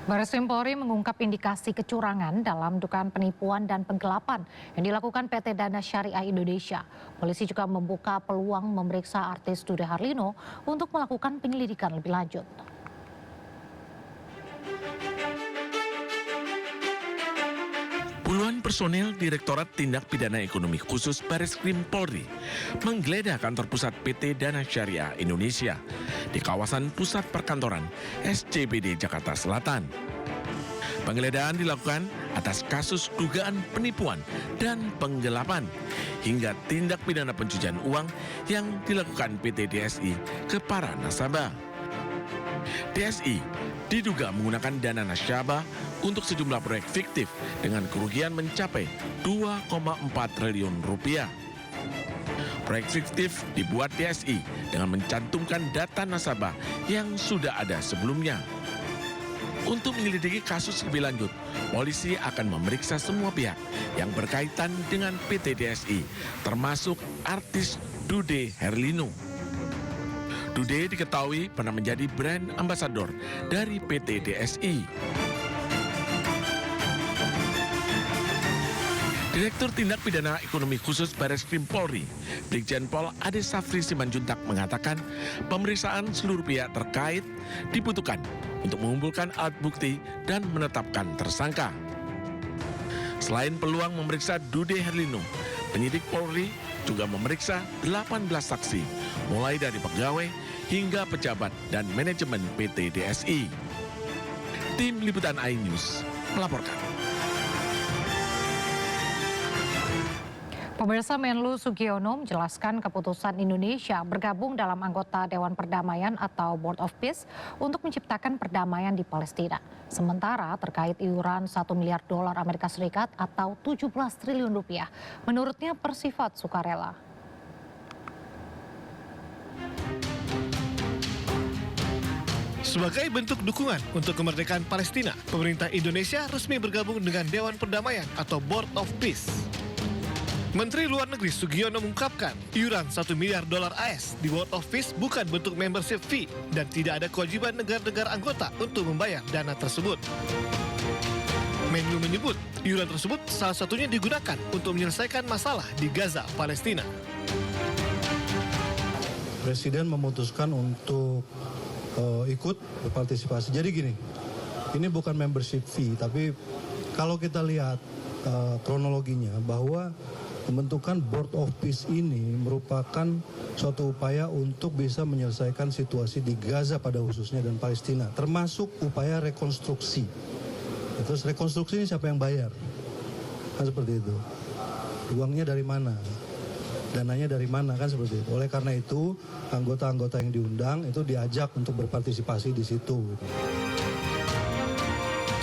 Barreskrim Polri mengungkap indikasi kecurangan dalam dugaan penipuan dan penggelapan yang dilakukan PT Dana Syariah Indonesia. Polisi juga membuka peluang memeriksa artis Dude Harlino untuk melakukan penyelidikan lebih lanjut. Puluhan personel Direktorat Tindak Pidana Ekonomi Khusus Barreskrim Polri menggeledah kantor pusat PT Dana Syariah Indonesia di kawasan pusat perkantoran SCBD Jakarta Selatan. Penggeledahan dilakukan atas kasus dugaan penipuan dan penggelapan hingga tindak pidana pencucian uang yang dilakukan PT DSI ke para nasabah. DSI diduga menggunakan dana nasabah untuk sejumlah proyek fiktif dengan kerugian mencapai 2,4 triliun rupiah. Proyek fiktif dibuat DSI dengan mencantumkan data nasabah yang sudah ada sebelumnya. Untuk menyelidiki kasus lebih lanjut, polisi akan memeriksa semua pihak yang berkaitan dengan PT DSI, termasuk artis Dude Harlino. Dude diketahui pernah menjadi brand ambasador dari PT DSI. Direktur Tindak Pidana Ekonomi Khusus Barreskrim Polri, Brigjen Pol Ade Safri Simanjuntak mengatakan pemeriksaan seluruh pihak terkait dibutuhkan untuk mengumpulkan alat bukti dan menetapkan tersangka. Selain peluang memeriksa Dude Harlino, penyidik Polri juga memeriksa 18 saksi, mulai dari pegawai hingga pejabat dan manajemen PT DSI. Tim Liputan iNews melaporkan. Pemirsa, Menlu Sugiono menjelaskan keputusan Indonesia bergabung dalam anggota Dewan Perdamaian atau Board of Peace untuk menciptakan perdamaian di Palestina. Sementara terkait iuran $1 miliar Amerika Serikat atau 17 triliun rupiah, menurutnya bersifat sukarela. Sebagai bentuk dukungan untuk kemerdekaan Palestina, pemerintah Indonesia resmi bergabung dengan Dewan Perdamaian atau Board of Peace. Menteri Luar Negeri Sugiono mengungkapkan iuran $1 miliar AS di Board of Peace bukan bentuk membership fee dan tidak ada kewajiban negara-negara anggota untuk membayar dana tersebut. Menlu menyebut iuran tersebut salah satunya digunakan untuk menyelesaikan masalah di Gaza, Palestina. Presiden memutuskan untuk ikut berpartisipasi. Jadi gini, ini bukan membership fee, tapi kalau kita lihat kronologinya bahwa pembentukan Board of Peace ini merupakan suatu upaya untuk bisa menyelesaikan situasi di Gaza pada khususnya dan Palestina, termasuk upaya rekonstruksi. Terus rekonstruksi ini siapa yang bayar? Kan seperti itu. Uangnya dari mana? Dananya dari mana? Kan seperti itu. Oleh karena itu, anggota-anggota yang diundang itu diajak untuk berpartisipasi di situ.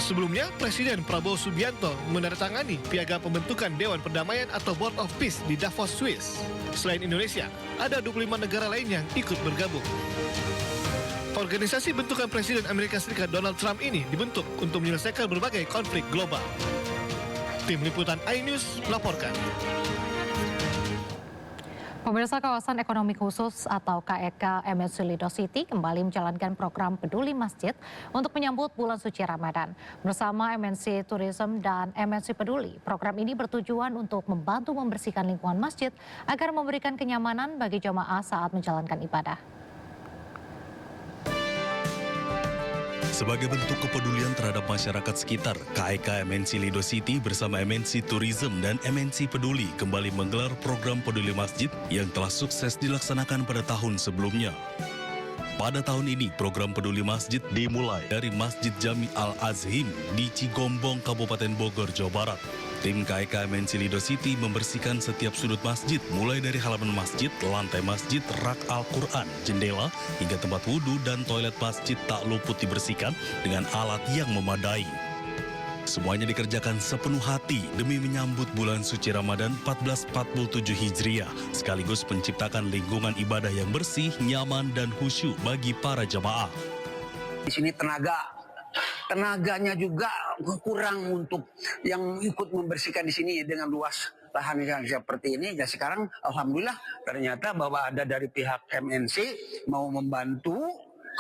Sebelumnya, Presiden Prabowo Subianto menandatangani piagam pembentukan Dewan Perdamaian atau Board of Peace di Davos, Swiss. Selain Indonesia, ada 25 negara lain yang ikut bergabung. Organisasi bentukan Presiden Amerika Serikat Donald Trump ini dibentuk untuk menyelesaikan berbagai konflik global. Tim Liputan iNews melaporkan. Pemirsa, kawasan ekonomi khusus atau KEK MNC Lido City kembali menjalankan program Peduli Masjid untuk menyambut bulan suci Ramadan. Bersama MNC Tourism dan MNC Peduli, program ini bertujuan untuk membantu membersihkan lingkungan masjid agar memberikan kenyamanan bagi jemaah saat menjalankan ibadah. Sebagai bentuk kepedulian terhadap masyarakat sekitar, KEK MNC Lido City bersama MNC Tourism dan MNC Peduli kembali menggelar program Peduli Masjid yang telah sukses dilaksanakan pada tahun sebelumnya. Pada tahun ini, program Peduli Masjid dimulai dari Masjid Jami Al-Azhim di Cigombong, Kabupaten Bogor, Jawa Barat. Tim KEK MNC Lido City membersihkan setiap sudut masjid, mulai dari halaman masjid, lantai masjid, rak Al-Quran, jendela, hingga tempat wudhu dan toilet masjid tak luput dibersihkan dengan alat yang memadai. Semuanya dikerjakan sepenuh hati demi menyambut bulan suci Ramadan 1447 Hijriah, sekaligus menciptakan lingkungan ibadah yang bersih, nyaman, dan khusyuk bagi para jemaah. Di sini tenaganya juga kurang untuk yang ikut membersihkan di sini dengan luas lahan yang seperti ini. Ya sekarang alhamdulillah ternyata bahwa ada dari pihak MNC mau membantu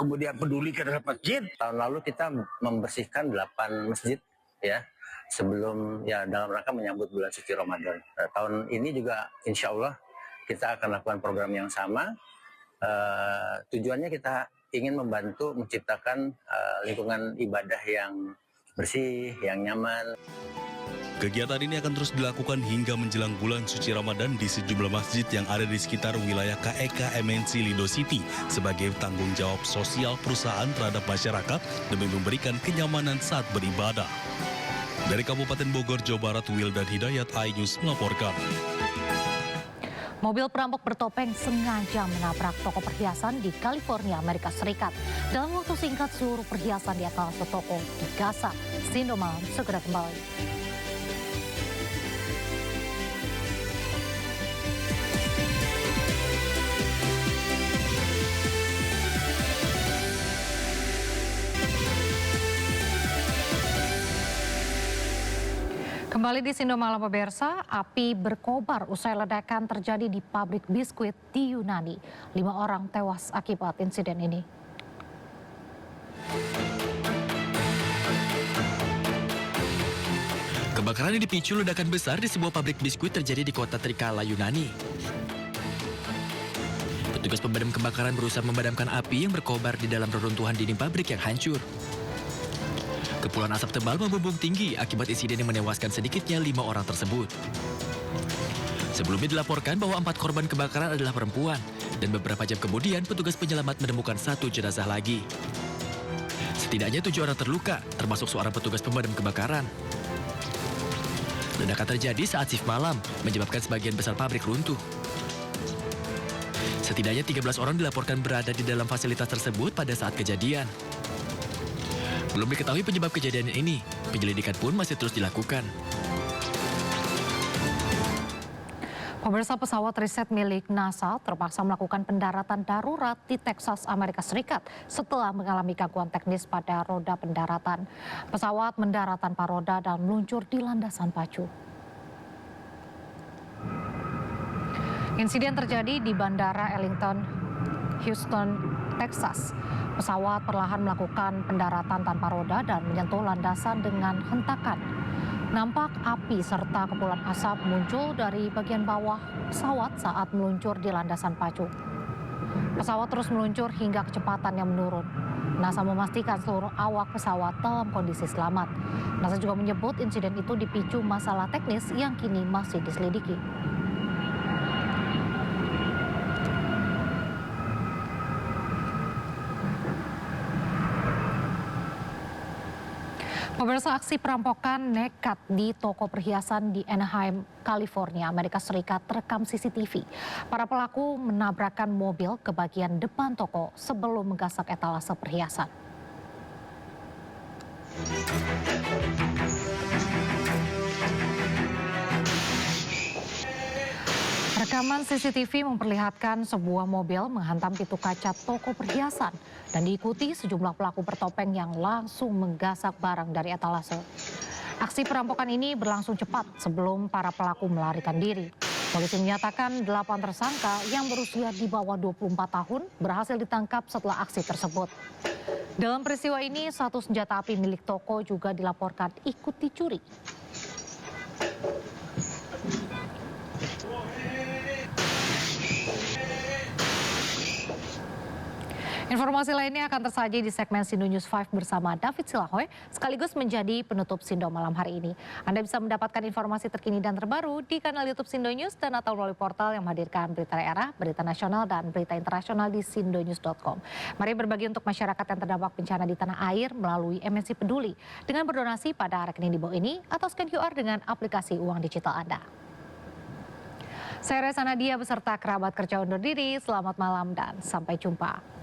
kemudian peduli terhadap masjid. Tahun lalu kita membersihkan 8 masjid ya sebelum ya dalam rangka menyambut bulan suci Ramadan. Tahun ini juga insya Allah kita akan lakukan program yang sama. Tujuannya kita ingin membantu menciptakan lingkungan ibadah yang bersih, yang nyaman. Kegiatan ini akan terus dilakukan hingga menjelang bulan suci Ramadan di sejumlah masjid yang ada di sekitar wilayah KEK MNC Lido City sebagai tanggung jawab sosial perusahaan terhadap masyarakat demi memberikan kenyamanan saat beribadah. Dari Kabupaten Bogor, Jawa Barat, Wildan Hidayat, iNews melaporkan. Mobil perampok bertopeng sengaja menabrak toko perhiasan di California, Amerika Serikat. Dalam waktu singkat, seluruh perhiasan di etalase toko digasak. Sindo Malam segera kembali. Kembali di Sindo Malam pemirsa, api berkobar usai ledakan terjadi di pabrik biskuit di Yunani. 5 orang tewas akibat insiden ini. Kebakaran yang dipicu ledakan besar di sebuah pabrik biskuit terjadi di kota Trikala, Yunani. Petugas pemadam kebakaran berusaha memadamkan api yang berkobar di dalam reruntuhan dinding pabrik yang hancur. Kepulan asap tebal membumbung tinggi akibat insiden yang menewaskan sedikitnya 5 orang tersebut. Sebelumnya dilaporkan bahwa 4 korban kebakaran adalah perempuan, dan beberapa jam kemudian petugas penyelamat menemukan 1 jenazah lagi. Setidaknya 7 orang terluka, termasuk seorang petugas pemadam kebakaran. Ledakan terjadi saat shift malam, menyebabkan sebagian besar pabrik runtuh. Setidaknya 13 orang dilaporkan berada di dalam fasilitas tersebut pada saat kejadian. Belum diketahui penyebab kejadian ini, penyelidikan pun masih terus dilakukan. Pemirsa, pesawat riset milik NASA terpaksa melakukan pendaratan darurat di Texas, Amerika Serikat setelah mengalami gangguan teknis pada roda pendaratan. Pesawat mendarat tanpa roda dan meluncur di landasan pacu. Insiden terjadi di Bandara Arlington, Houston, Texas. Pesawat perlahan melakukan pendaratan tanpa roda dan menyentuh landasan dengan hentakan. Nampak api serta kepulan asap muncul dari bagian bawah pesawat saat meluncur di landasan pacu. Pesawat terus meluncur hingga kecepatan yang menurun. NASA memastikan seluruh awak pesawat dalam kondisi selamat. NASA juga menyebut insiden itu dipicu masalah teknis yang kini masih diselidiki. Pemirsa, aksi perampokan nekat di toko perhiasan di Anaheim, California, Amerika Serikat terekam CCTV. Para pelaku menabrakkan mobil ke bagian depan toko sebelum menggasak etalase perhiasan. Rekaman CCTV memperlihatkan sebuah mobil menghantam pintu kaca toko perhiasan dan diikuti sejumlah pelaku bertopeng yang langsung menggasak barang dari etalase. Aksi perampokan ini berlangsung cepat sebelum para pelaku melarikan diri. Polisi menyatakan 8 tersangka yang berusia di bawah 24 tahun berhasil ditangkap setelah aksi tersebut. Dalam peristiwa ini, 1 senjata api milik toko juga dilaporkan ikut dicuri. Informasi lainnya akan tersaji di segmen Sindo News 5 bersama David Silahoy, sekaligus menjadi penutup Sindo malam hari ini. Anda bisa mendapatkan informasi terkini dan terbaru di kanal YouTube Sindo News dan atau melalui portal yang menghadirkan berita daerah, berita nasional, dan berita internasional di sindonews.com. Mari berbagi untuk masyarakat yang terdampak bencana di tanah air melalui MNC Peduli dengan berdonasi pada rekening di bawah ini atau scan QR dengan aplikasi uang digital Anda. Saya Resa Nadia beserta kerabat kerja undur diri, selamat malam dan sampai jumpa.